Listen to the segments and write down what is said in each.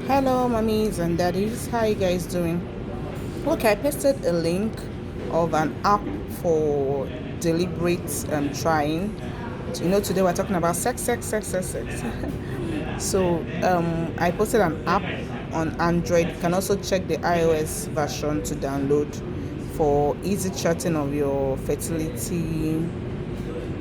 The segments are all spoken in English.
Hello, mummies and daddies. How you guys doing? Okay, I pasted a link of an app for deliberate trying. Today we're talking about sex, sex, sex, sex, sex. So, I posted an app on Android. You can also check the iOS version to download for easy charting of your fertility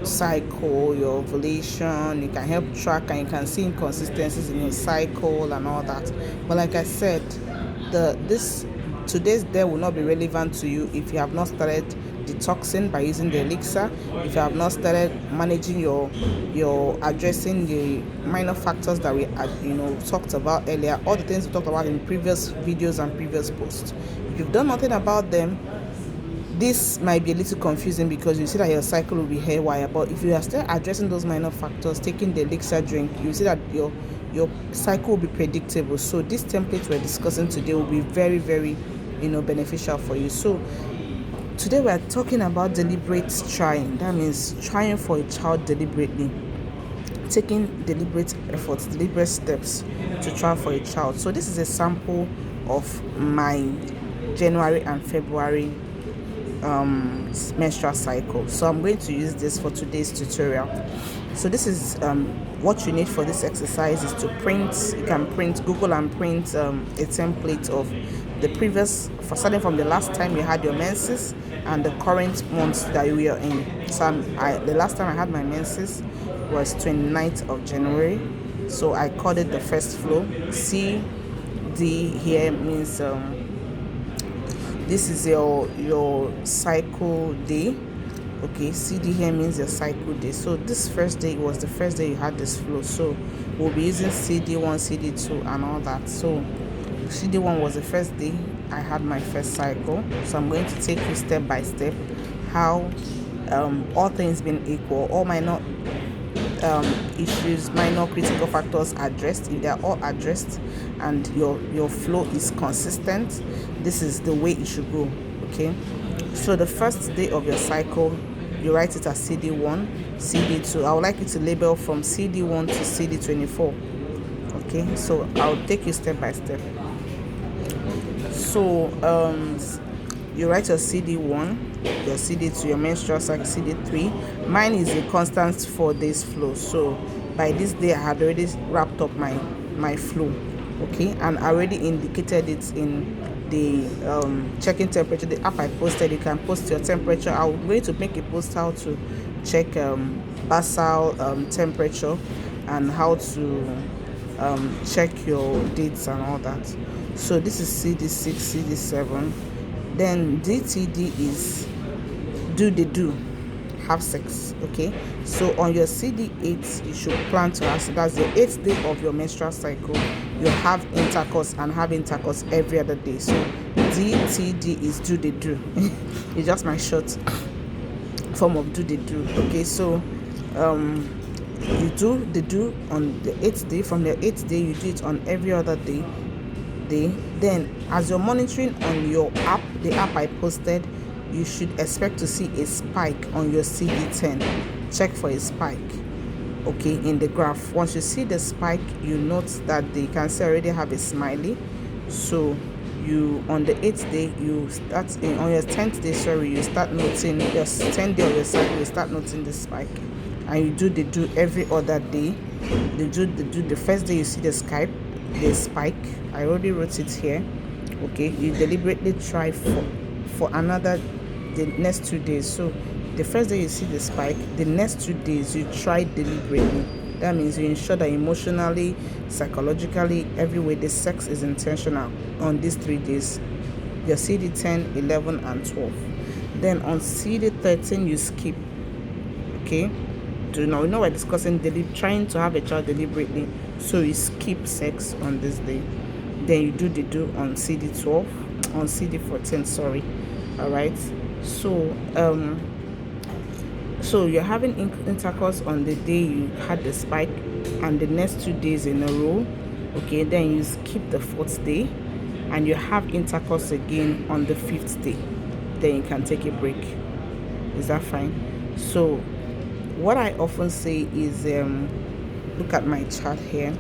cycle, your ovulation. You can help track and you can see inconsistencies in your cycle and all that. But like I said, the this today's day will not be relevant to you if you have not started detoxing by using the elixir, if you have not started managing your addressing the minor factors that we had talked about earlier, all the things we talked about in previous videos and previous posts. If you've done nothing about them, this might be a little confusing because you see that your cycle will be haywire. But if you are still addressing those minor factors, taking the elixir drink, you see that your cycle will be predictable. So this template we're discussing today will be very, very beneficial for you. So today we're talking about deliberate trying. That means trying for a child deliberately, taking deliberate efforts, deliberate steps to try for a child. So this is a sample of my January and February menstrual cycle. So I'm going to use this for today's tutorial. So this is what you need for this exercise is to print. You can Google and print a template of the previous, for starting from the last time you had your menses and the current months that you are in. So the last time I had my menses was 29th of January. So I called it the first flow. CD here means this is your cycle day. Okay, CD here means your cycle day. So this first day was the first day you had this flow, so we'll be using CD1, CD2 and all that. So CD1 was the first day I had my first cycle. So I'm going to take you step by step how all things being equal, all minor issues, minor critical factors addressed, if they are all addressed and your flow is consistent, this is the way it should go. Okay, so the first day of your cycle, you write it as CD1, CD2. I would like you to label from CD1 to CD24. Okay, so I'll take you step by step. So you write your CD1, your CD2, your menstrual cycle, CD3. Mine is a constant 4 days flow. So by this day, I had already wrapped up my flow. Okay, and I already indicated it in the checking temperature. The app I posted, you can post your temperature. I'm going to make a post how to check basal temperature and how to check your dates and all that. So this is CD6, CD7. Then DTD is do, have sex. Okay, so on your CD8 you should plan to have, so that's the 8th day of your menstrual cycle, you have intercourse and have intercourse every other day. So DTD is do. It's just my short form of do. Okay, so you do on the 8th day. From the 8th day you do it on every other day. Then as you're monitoring on your app, the app I posted, you should expect to see a spike on your CD10. Check for a spike, okay, in the graph. Once you see the spike, you note that they can see already have a smiley. So you, on the 8th day, you start on your 10th day, you start noting your 10th day of your cycle, you start noting the spike. And you do every other day. The first day you see the spike. I already wrote it here. Okay, you deliberately try for another, the next 2 days. So the first day you see the spike, the next 2 days you try deliberately. That means you ensure that emotionally, psychologically, every way the sex is intentional on these 3 days. Your CD10, 11 and 12. Then on CD13 you skip. Okay, we're discussing trying to have a child deliberately, so you skip sex on this day. Then you do on CD12, on CD14, all right. So you're having intercourse on the day you had the spike and the next 2 days in a row. Okay, then you skip the 4th day and you have intercourse again on the 5th day. Then you can take a break. Is that fine? So what I often say is look at my chart here.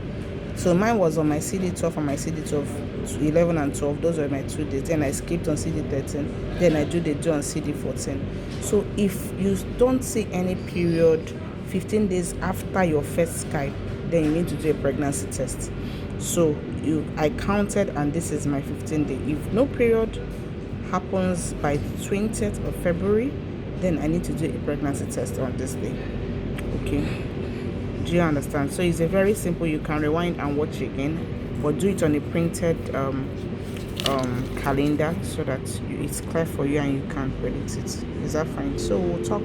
So mine was on my CD12 and my CD12, 11 and 12. Those were my 2 days. Then I skipped on CD13. Then I do the due on CD14. So if you don't see any period 15 days after your first Skype, then you need to do a pregnancy test. So I counted, and this is my 15th day. If no period happens by the 20th of February, then I need to do a pregnancy test on this day. Okay, do you understand? So it's a very simple, you can rewind and watch again, but do it on a printed calendar so that it's clear for you and you can predict it. Is that fine? So we'll talk.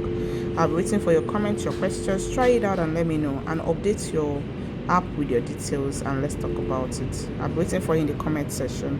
I'll be waiting for your comments, your questions. Try it out and let me know, and update your app with your details, and let's talk about it. I'll be waiting for you in the comment section.